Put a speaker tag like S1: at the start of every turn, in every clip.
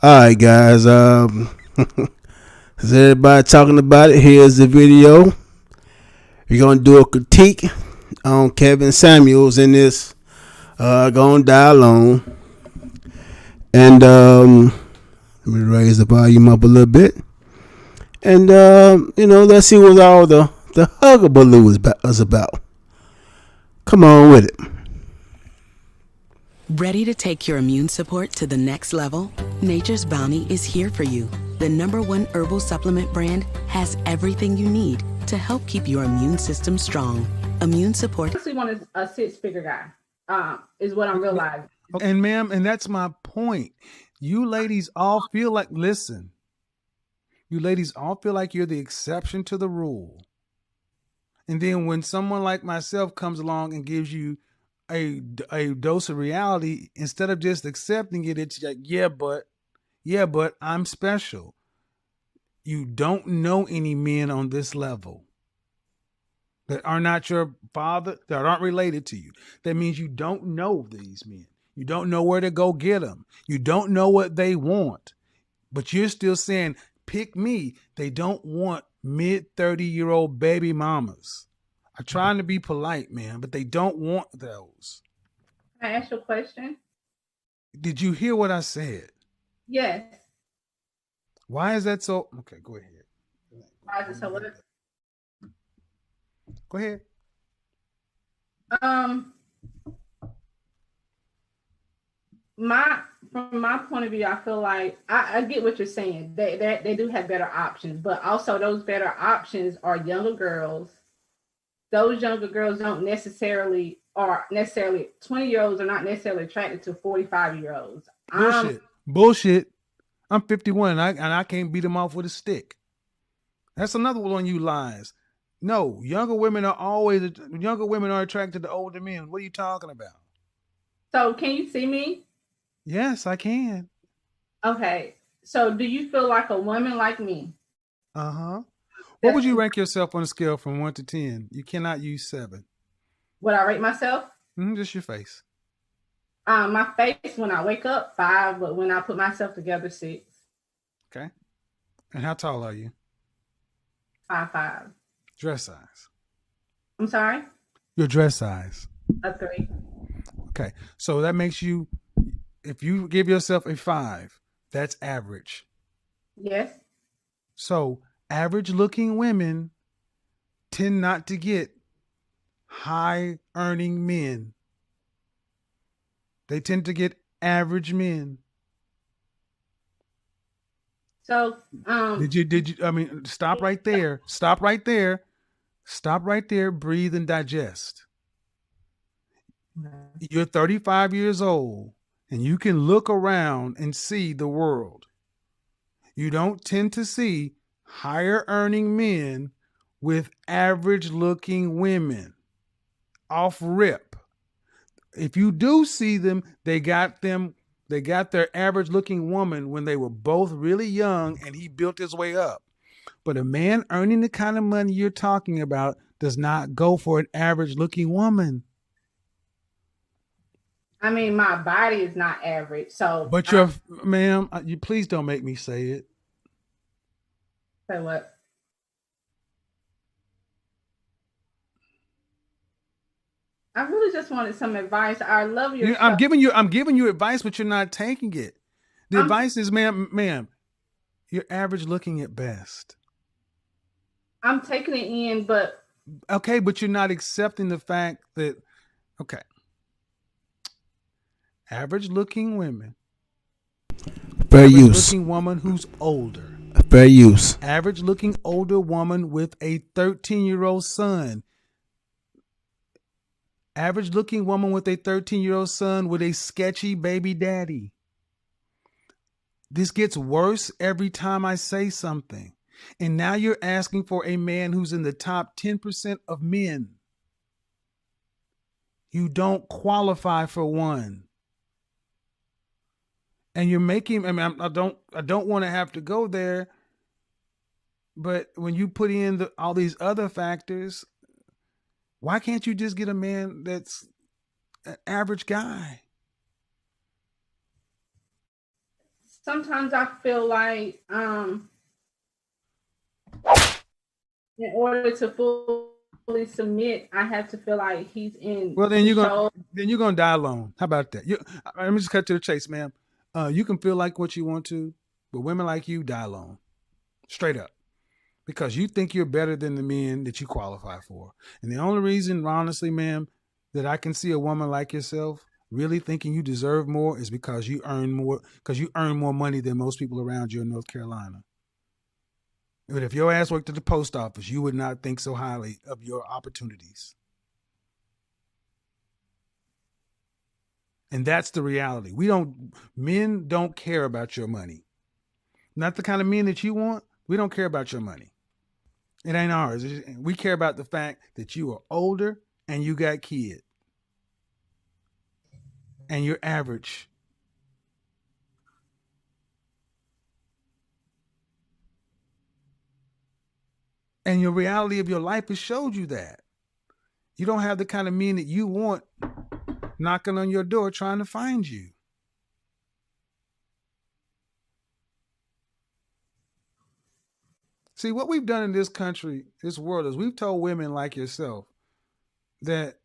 S1: All right, guys. Is everybody talking about it? Here's the video. We're gonna do a critique on Kevin Samuels in this. Gonna die alone, and let me raise the volume up a little bit, and let's see what all the huggabaloo is about. Come on with it.
S2: Ready to take your immune support to the next level? Nature's Bounty is here for you. The #1 herbal supplement brand has everything you need to help keep your immune system strong. Immune support.
S3: I actually want a six-figure guy, is what I'm realizing.
S4: And ma'am, and that's my point. You ladies all feel like, listen, you ladies all feel like you're the exception to the rule. And then when someone like myself comes along and gives you a dose of reality, instead of just accepting it, it's like, yeah, but I'm special. You don't know any men on this level that are not your father, that aren't related to you. That means you don't know these men. You don't know where to go get them. You don't know what they want. But you're still saying, pick me. They don't want mid-30-year-old baby mamas. I'm trying to be polite, man, but they don't want those.
S3: Can I ask you a question?
S4: Did you hear what I said?
S3: Yes.
S4: Why is that so? Okay, go ahead.
S3: Why is it so?
S4: Go ahead.
S3: From my point of view, I feel like I get what you're saying. They do have better options, but also those better options are younger girls. Those younger girls don't necessarily 20-year-olds are not necessarily attracted to 45-year-olds.
S4: Bullshit. I'm 51 and I can't beat them off with a stick. That's another one of you lies. No, younger women are attracted to older men. What are you talking about?
S3: So can you see me?
S4: Yes, I can.
S3: Okay. So do you feel like a woman like me?
S4: Uh-huh. What would you rank yourself on a scale from 1 to 10? You cannot use 7.
S3: Would I rate myself?
S4: Just your face.
S3: My face when I wake up, 5, but when I put myself together, 6.
S4: Okay. And how tall are you?
S3: 5'5".
S4: Dress size.
S3: I'm sorry?
S4: Your dress size.
S3: A 3.
S4: Okay. So that makes you, if you give yourself a 5, that's average.
S3: Yes.
S4: So average looking women tend not to get high earning men. They tend to get average men.
S3: So
S4: did you I mean, stop right there. Stop right there. Stop right there. Breathe and digest. You're 35 years old and you can look around and see the world. You don't tend to see higher earning men with average looking women off rip. If you do see them, they got their average looking woman when they were both really young and he built his way up. But a man earning the kind of money you're talking about does not go for an average looking woman.
S3: I mean, my body is not average. So
S4: But ma'am, you please don't make me say it.
S3: Say what? I really just wanted some advice. I love your
S4: I'm giving you advice, but you're not taking it. The advice is, ma'am, you're average looking at best.
S3: I'm taking it in, but
S4: okay, but you're not accepting the fact that average looking women.
S1: Fair
S4: average
S1: use.
S4: Looking woman who's older.
S1: Fair use.
S4: Average looking older woman with a 13-year-old son. Average looking woman with a 13-year-old son with a sketchy baby daddy. This gets worse every time I say something. And now you're asking for a man who's in the top 10% of men. You don't qualify for one. And you're making, I don't want to have to go there, but when you put in all these other factors, why can't you just get a man that's an average guy?
S3: sometimes I feel like in order to fully submit, I have to feel like he's in.
S4: Well, then you're gonna die alone. How about that? Let me just cut to the chase, ma'am. You can feel like what you want to, but women like you die alone, straight up, because you think you're better than the men that you qualify for. And the only reason, honestly, ma'am, that I can see a woman like yourself really thinking you deserve more is because you earn more money than most people around you in North Carolina. But if your ass worked at the post office, you would not think so highly of your opportunities. And that's the reality. Men don't care about your money. Not the kind of men that you want. We don't care about your money. It ain't ours. We care about the fact that you are older and you got kids. And you're average. And your reality of your life has showed you that. You don't have the kind of men that you want knocking on your door trying to find you. See, what we've done in this country, this world, is we've told women like yourself that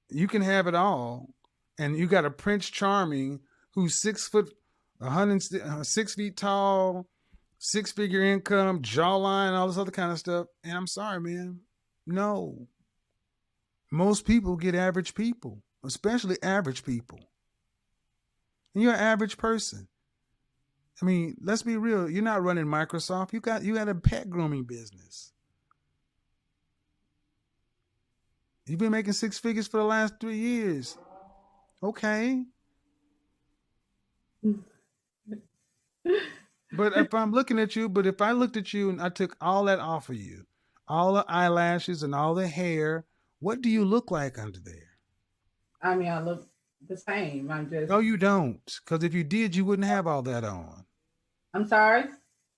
S4: you can have it all, and you got a Prince Charming who's 6 feet tall, 6-figure income, jawline, all this other kind of stuff. And I'm sorry, man. No. Most people get average people, especially average people. And you're an average person. I mean, let's be real. You're not running Microsoft. You got a pet grooming business. You've been making 6 figures for the last 3 years. Okay. But if I looked at you and I took all that off of you, all the eyelashes and all the hair, what do you look like under there?
S3: I mean, I look the same. I'm just.
S4: No, you don't. Because if you did, you wouldn't have all that on.
S3: I'm sorry?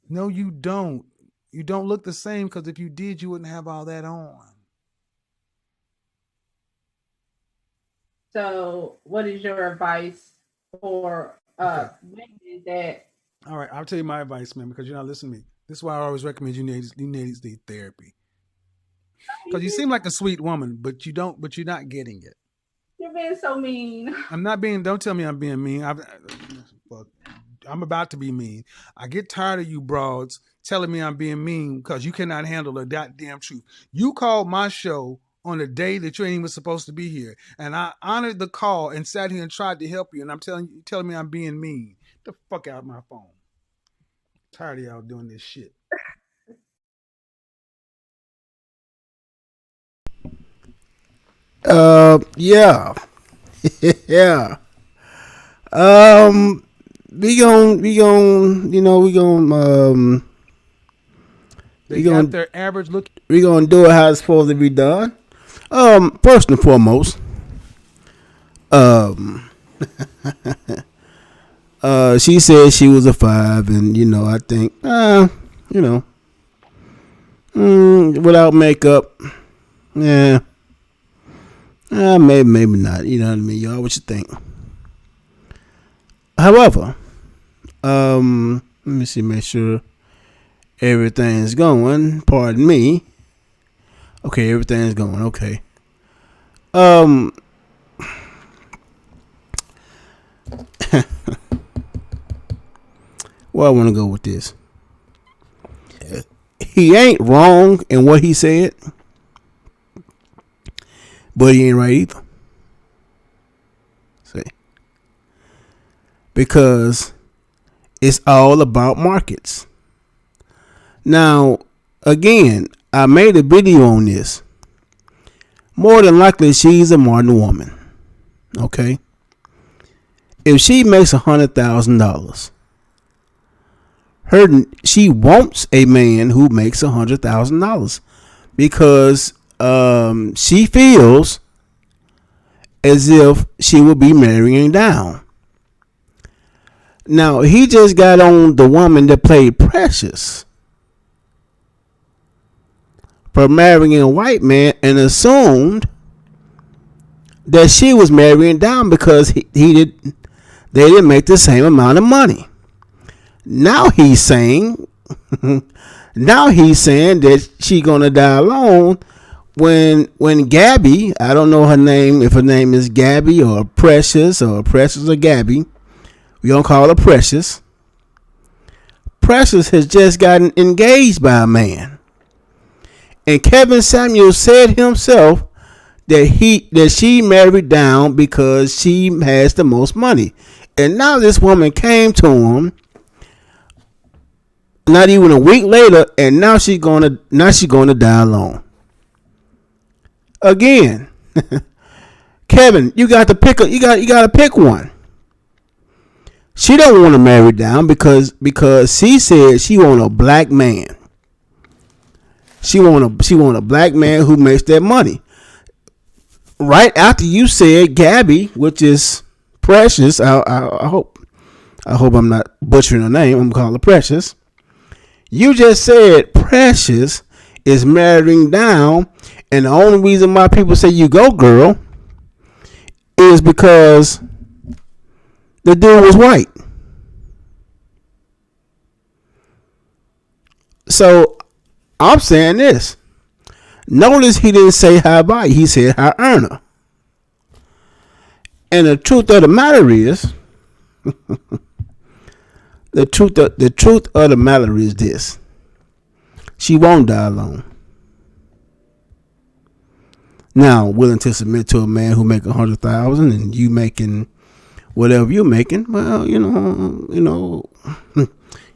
S4: No, you don't. You don't look the same because if you did, you wouldn't have all that on.
S3: So, what is your advice for women that?
S4: All right, I'll tell you my advice, man, because you're not listening to me. This is why I always recommend you need therapy. Because you seem like a sweet woman, but you're not getting it.
S3: You're being so mean.
S4: I'm not being. Don't tell me I'm being mean. I'm about to be mean. I get tired of you broads telling me I'm being mean because you cannot handle the goddamn truth. You called my show on a day that you ain't even supposed to be here, and I honored the call and sat here and tried to help you. And I'm telling me I'm being mean. Get the fuck out of my phone. I'm tired of y'all doing this shit.
S1: Yeah. Yeah. We gon'
S4: They got their average look.
S1: We gonna do it how it's supposed to be done. First and foremost, she said she was a 5, and I think, without makeup, yeah, maybe not. You know what I mean? Y'all, what you think? However, let me see, make sure everything's going. Pardon me. Okay, everything's going. Okay. Where I want to go with this? He ain't wrong in what he said, but he ain't right either. See, because it's all about markets. Now, again, I made a video on this. More than likely, she's a modern woman. Okay, if she makes $100,000. She wants a man who makes $100,000 because she feels as if she will be marrying down. Now, he just got on the woman that played Precious for marrying a white man and assumed that she was marrying down because they didn't make the same amount of money. Now he's saying, that she gonna die alone when Gabby, I don't know her name, if her name is Gabby or Precious or Gabby, we gonna call her Precious. Precious has just gotten engaged by a man, and Kevin Samuels said himself that she married down because she has the most money. And now this woman came to him not even a week later, and now she's gonna die alone. Again, Kevin, you got to pick one. She don't want to marry down because she said she want a black man. She want a black man who makes that money. Right after you said Gabby, which is Precious, I hope I'm not butchering her name. I'm calling her Precious. You just said Precious is marrying down, and the only reason why people say you go girl is because the dude was white. So I'm saying this. Notice he didn't say high value. He said high earner. And the truth of the matter is, the truth of the matter is this: she won't die alone. Now, willing to submit to a man who make 100,000 and you making whatever you're making, well, you know,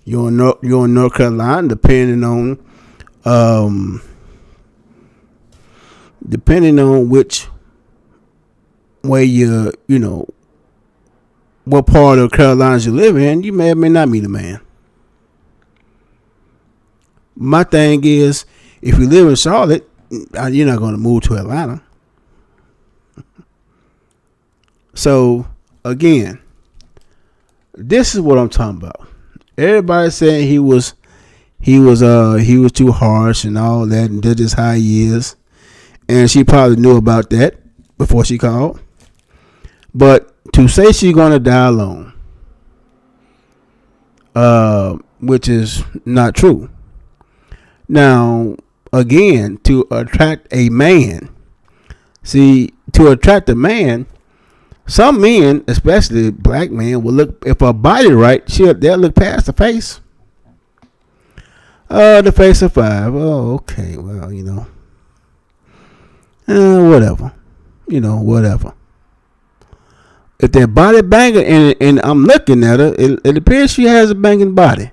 S1: you're in North Carolina, depending on which way what part of Carolinas you live in, you may or may not meet a man. My thing is, if you live in Charlotte, you're not going to move to Atlanta. So again, this is what I'm talking about. Everybody saying he was too harsh and all that, and that's just how he is. And she probably knew about that before she called. But to say she's gonna die alone, which is not true. Now, again, to attract a man, some men, especially black men, will look, if her body right, they'll look past the face. The face of 5. Oh, okay. Well, whatever. Whatever. If that body banging, and I'm looking at her, it appears she has a banging body.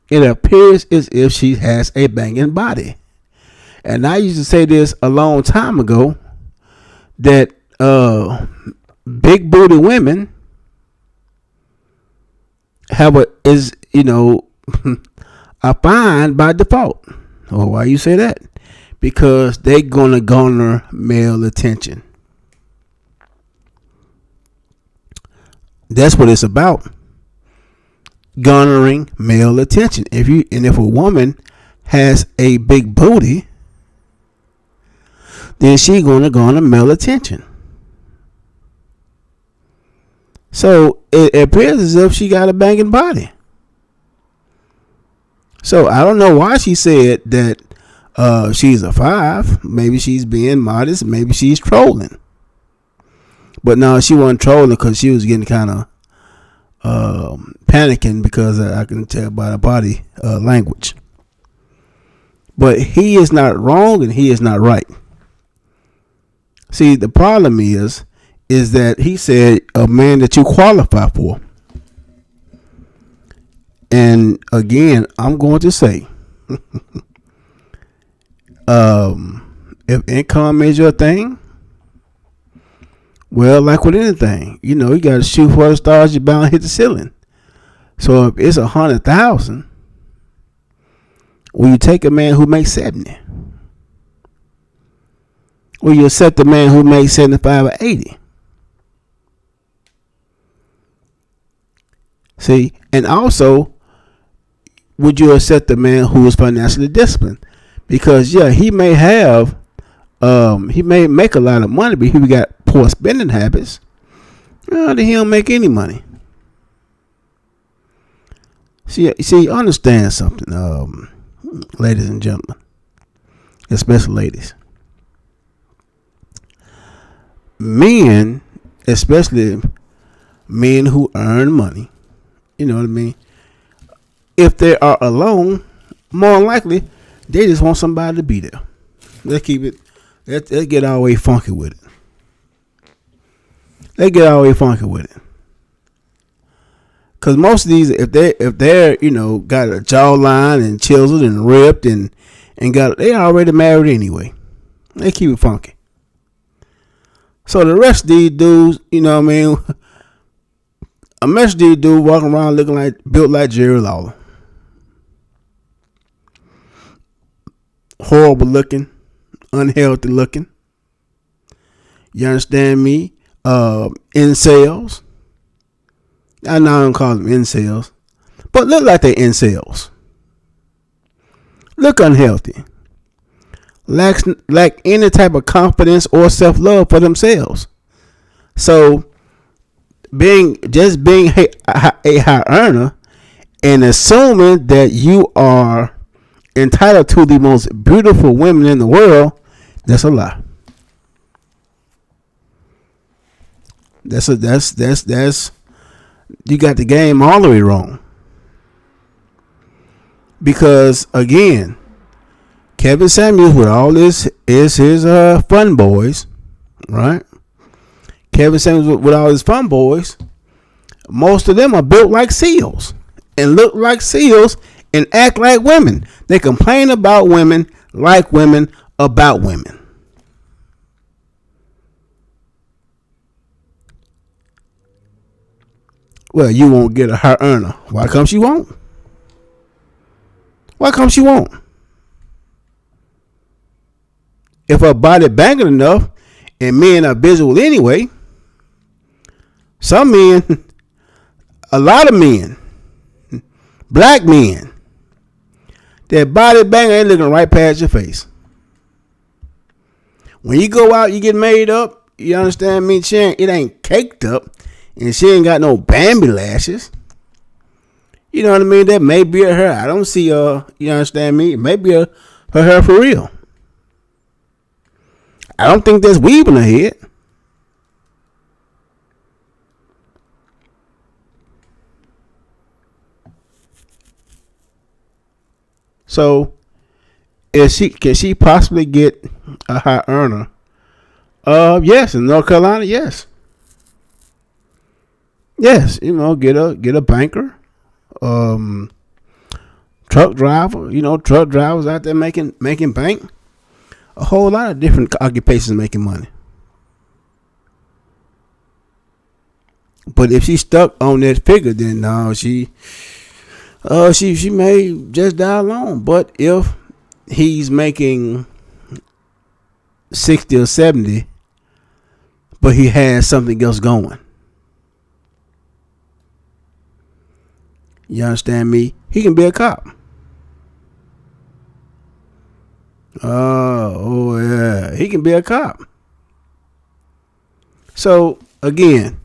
S1: It appears as if she has a banging body. And I used to say this a long time ago, that big booty women are fine by default. Oh, why you say that? Because they gonna garner male attention. That's what it's about. Garnering male attention. If a woman has a big booty, then she gonna garner male attention. So it appears as if she got a banging body. So I don't know why she said that she's a 5. Maybe she's being modest. Maybe she's trolling. But no, she wasn't trolling because she was getting kind of panicking, because I can tell by the body language. But he is not wrong and he is not right. See, the problem is that he said a man that you qualify for. And again, I'm going to say, if income is your thing, well, like with anything, you got to shoot for the stars. You're bound to hit the ceiling. So if it's 100,000, will you take a man who makes 70? Or you accept the man who makes 75 or 80? See, and also, would you accept the man who is financially disciplined? Because he may have, he may make a lot of money, but he got poor spending habits. Then he don't make any money. See, understand something, ladies and gentlemen, especially ladies. Men, especially men who earn money, you know what I mean? If they are alone, more likely they just want somebody to be there. Let's keep it. Let's get all the way funky with it. They get all the way funky with it. Cause most of these, if they're got a jawline and chiseled and ripped and they already married anyway. They keep it funky. So the rest of these dudes, you know what I mean? A mess of these dudes walking around looking built like Jerry Lawler. Horrible looking, unhealthy looking. You understand me? Incels. I know I don't call them incels, but look like they incels. Look unhealthy. Lack any type of confidence or self-love for themselves. So being a high earner and assuming that you are entitled to the most beautiful women in the world, that's a lie. That's you got the game all the way wrong. Because again, Kevin Samuels with all this is his fun boys, right? Kevin Samuels with all his fun boys, most of them are built like seals and look like seals and act like women. They complain about women, like women, about women. Well, you won't get a high earner. Why come she won't? Why come she won't? If her body banging enough, and men are visual anyway, some men, a lot of men, black men, their body banging, they looking right past your face. When you go out, you get made up. You understand me? It ain't caked up, and she ain't got no Bambi lashes. You know what I mean? That may be her hair. I don't see you understand me? It may be her hair for real. I don't think there's weave in her head. So, can she possibly get a high earner? Yes, in North Carolina, yes. Yes, get a banker, truck driver. Truck drivers out there making bank. A whole lot of different occupations making money. But if she's stuck on that figure, then no, she may just die alone. But if he's making 60 or 70, but he has something else going, you understand me? He can be a cop. Oh yeah, he can be a cop. So again,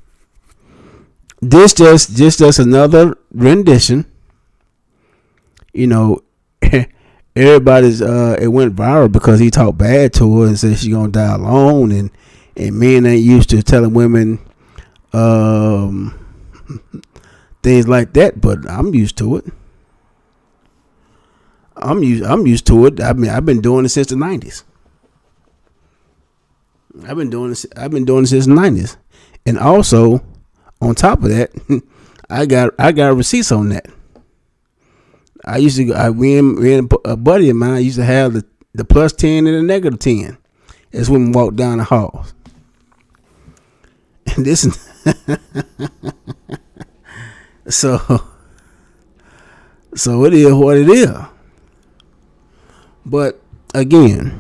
S1: this just another rendition. Everybody's it went viral because he talked bad to her and said she's gonna die alone, and men ain't used to telling women things like that, but I'm used to it. I'm used to it. I mean, I've been doing it since the 90s. I've been doing it since the 90s. And also, on top of that, I got receipts on that. I used to me and a buddy of mine used to have the plus 10 and the negative 10 as women walk down the halls. And this so it is what it is. But again,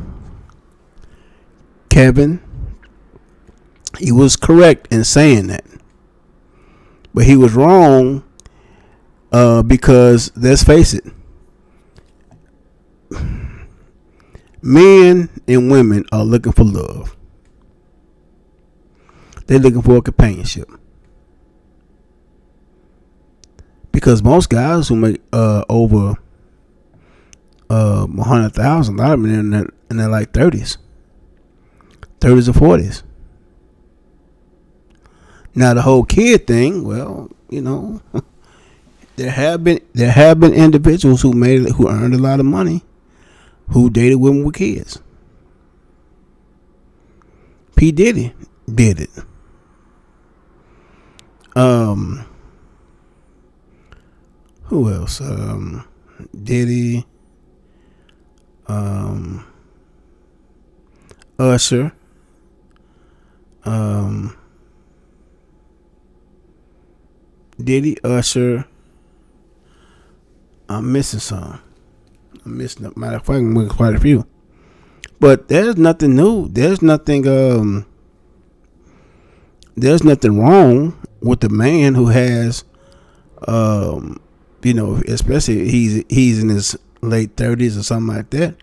S1: Kevin, he was correct in saying that, but he was wrong because let's face it, men and women are looking for love. They're looking for a companionship because most guys who make over 100,000, a lot of them in their like 30s or 40s. Now the whole kid thing, well, there have been individuals who earned a lot of money who dated women with kids. P. Diddy did it. Who else? Diddy, Usher, Diddy, Usher. I'm missing some. Matter of fact, I'm missing quite a few. But there's nothing new. There's nothing wrong with the man who has, especially he's in his late 30s or something like that.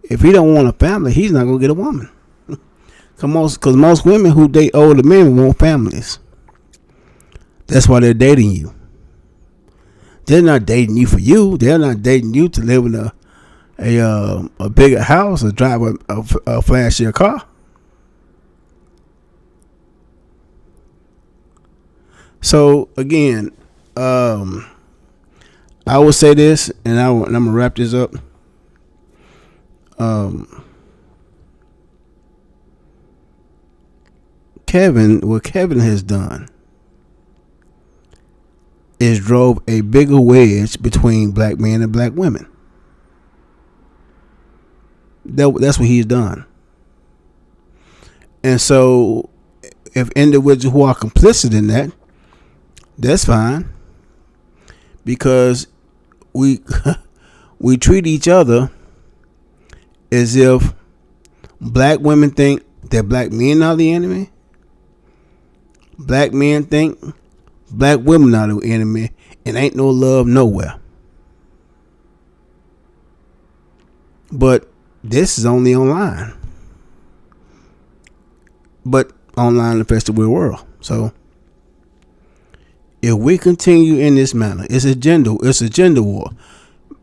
S1: If he don't want a family, he's not gonna get a woman. Because most women who date older men want families. That's why they're dating you. They're not dating you for you. They're not dating you to live in a bigger house or drive a flashier car. So again, I will say this, and I'm gonna wrap this up. What Kevin has done is drove a bigger wedge between black men and black women. That's what he's done. And so if individuals who are complicit in that, that's fine. Because we treat each other as if black women think that black men are the enemy. Black men think black women are the enemy, and ain't no love nowhere. But this is only online. But online affects the real world. So if we continue in this manner, it's a gender war.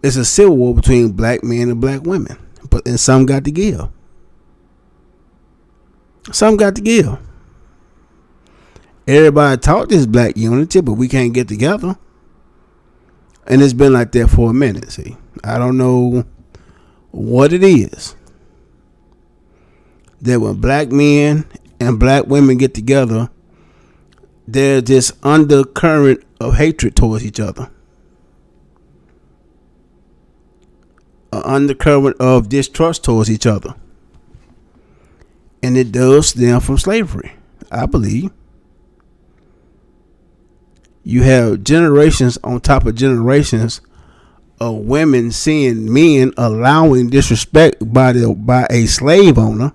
S1: It's a civil war between black men and black women. And some got to give. Some got to give. Everybody taught this black unity, but we can't get together. And it's been like that for a minute. See, I don't know what it is that when black men and black women get together, there's this undercurrent of hatred towards each other. An undercurrent of distrust towards each other. And it does stem from slavery, I believe. You have generations on top of generations of women seeing men allowing disrespect by a slave owner.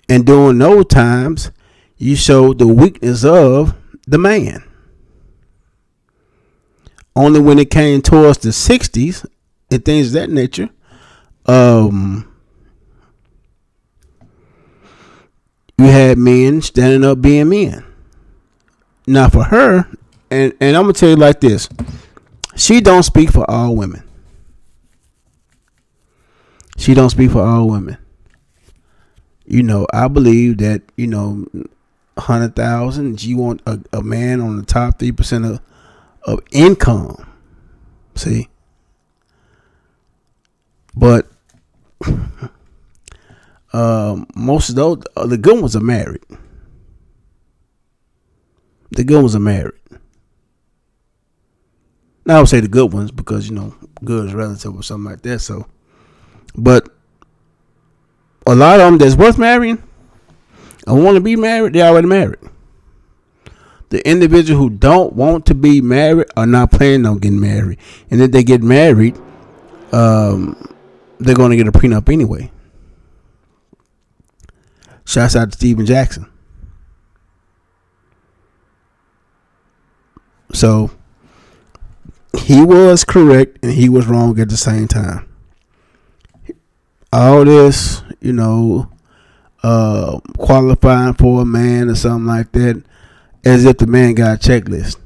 S1: And during those times, you show the weakness of the man. Only when it came towards the 60s and things of that nature, you had men standing up being men. Now for her, and I'm gonna tell you like this, she don't speak for all women. She don't speak for all women. I believe that 100,000. You want a man on the top 3% of income. See, but most of those, the good ones are married. The good ones are married. Now I would say the good ones because good is relative or something like that. So, but a lot of them that's worth marrying, I want to be married. They're already married. The individual who don't want to be married are not planning on getting married, and if they get married, they're going to get a prenup anyway. Shouts out to Steven Jackson. So he was correct and he was wrong at the same time. All this, qualifying for a man or something like that, as if the man got a checklist.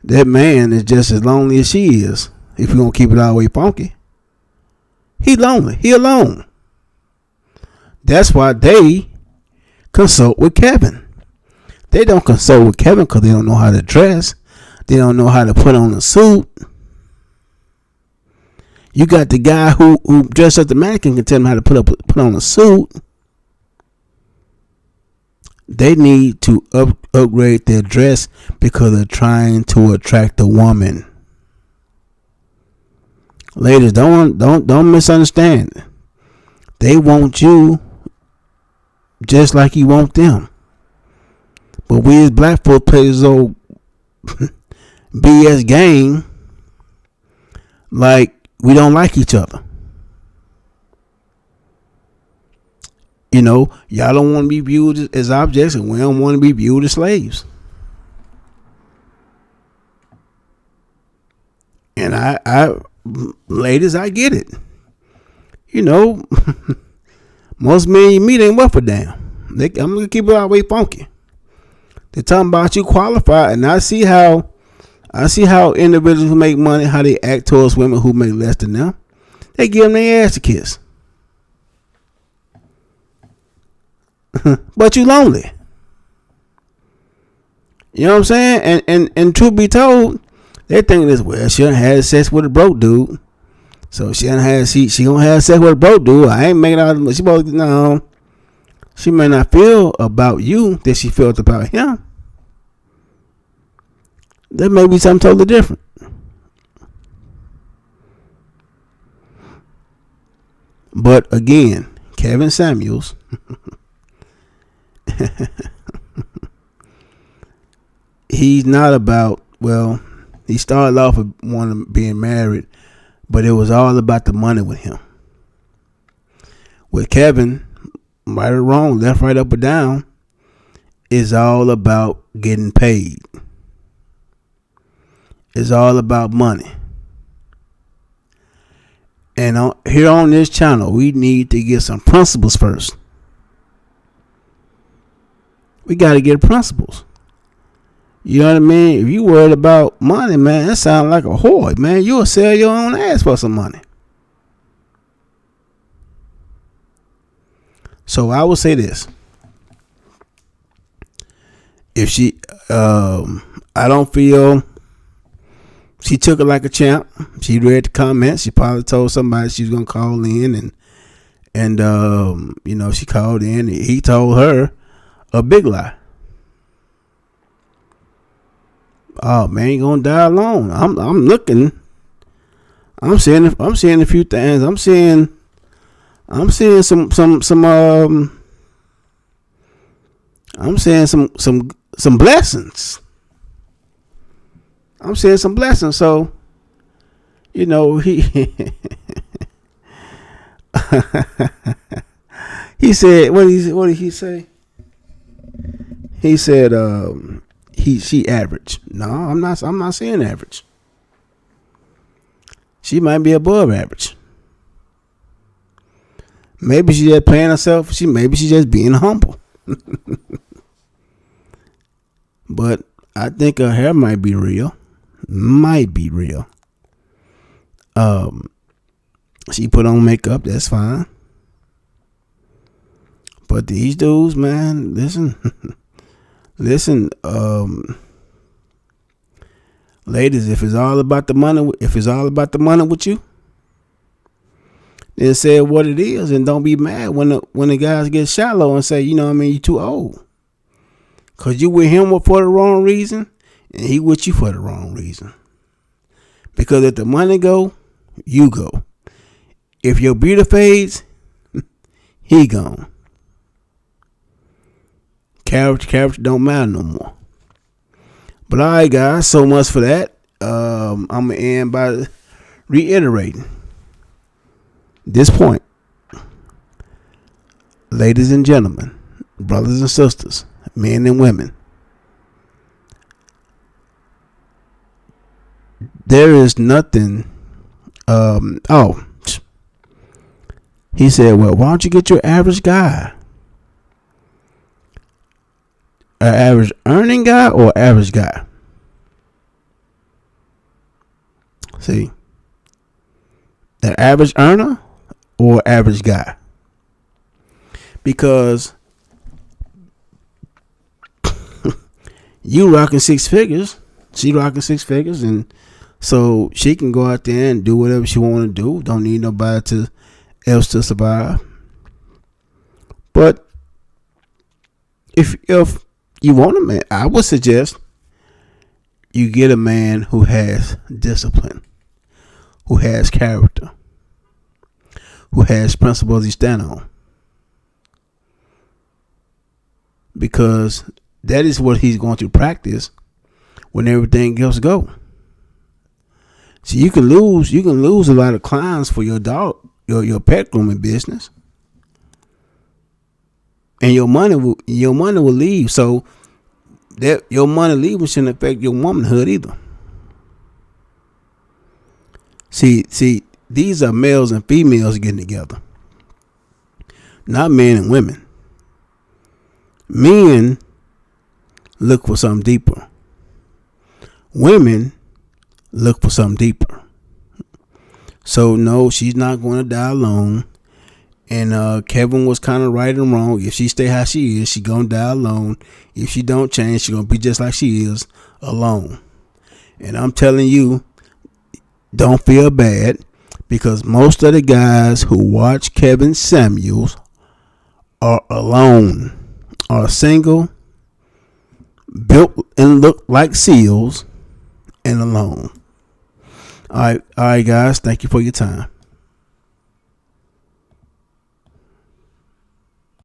S1: That man is just as lonely as she is. If you gonna keep it all the way funky, he lonely. He alone. That's why they consult with Kevin. They don't consult with Kevin because they don't know how to dress. They don't know how to put on a suit. You got the guy who dressed as the mannequin can tell them how to put on a suit. They need to upgrade their dress because they're trying to attract a woman. Ladies, don't misunderstand. They want you just like you want them. But we as black folks play this old BS game like we don't like each other. You know, y'all don't want to be viewed as objects, and we don't want to be viewed as slaves. And I ladies, I get it. You know, most men you meet ain't worth a damn. I'm gonna keep it all the way funky. They're talking about you qualified, and I see how individuals who make money, how they act towards women who make less than them. They give them their ass to kiss. But you lonely. You know what I'm saying? And truth be told, they think this, well, she done had sex with a broke dude. So she gonna have sex with a broke dude. I ain't making out. No. She may not feel about you that she felt about him. There may be something totally different. But again, Kevin Samuels he's not about, well, he started off with wanting being married, but it was all about the money with him. With Kevin, right or wrong, left, right, up or down, is all about getting paid. It's all about money. And here on this channel, we need to get some principles first. We got to get principles. You know what I mean? If you worried about money, man, that sounds like a whore, man. You'll sell your own ass for some money. So I would say this. If she, I don't feel she took it like a champ. She read the comments. She probably told somebody she was going to call in and you know, she called in. And he told her a big lie. Oh man, you gonna die alone. I'm looking. I'm seeing a few things. I'm seeing some I'm seeing some blessings. I'm seeing some blessings. So, you know, he he said, what did he say? He said, she average. No, I'm not saying average. She might be above average. Maybe she's just playing herself. Maybe she's just being humble. But I think her hair might be real. She put on makeup, that's fine. But these dudes, man, listen, ladies, if it's all about the money with you, then say what it is and don't be mad when the guys get shallow and say, you know what I mean, you too old. Cause you with him for the wrong reason and he with you for the wrong reason. Because if the money go, you go. If your beauty fades, he gone. Character don't matter no more. But all right, guys, so much for that. I'm gonna end by reiterating this point. Ladies and gentlemen, brothers and sisters, men and women, there is nothing. He said, well, why don't you get your average guy? an average earning guy or average guy? See, the average earner or average guy? Because you rocking six figures, she rocking six figures, and so she can go out there and do whatever she want to do. Don't need nobody else to survive. But if you want a man, I would suggest you get a man who has discipline, who has character, who has principles he stand on. Because that is what he's going to practice when everything else go. So you can lose a lot of clients for your your pet grooming business, and your money will leave. So that your money leaving shouldn't affect your womanhood either. See, these are males and females getting together, not men and women. Men look for something deeper. Women look for something deeper. So no, she's not going to die alone. And Kevin was kind of right and wrong. If she stay how she is, she gonna die alone. If she don't change, she gonna be just like she is, alone. And I'm telling you, don't feel bad, because most of the guys who watch Kevin Samuels are alone, are single, built and look like seals, and alone. All right, guys. Thank you for your time.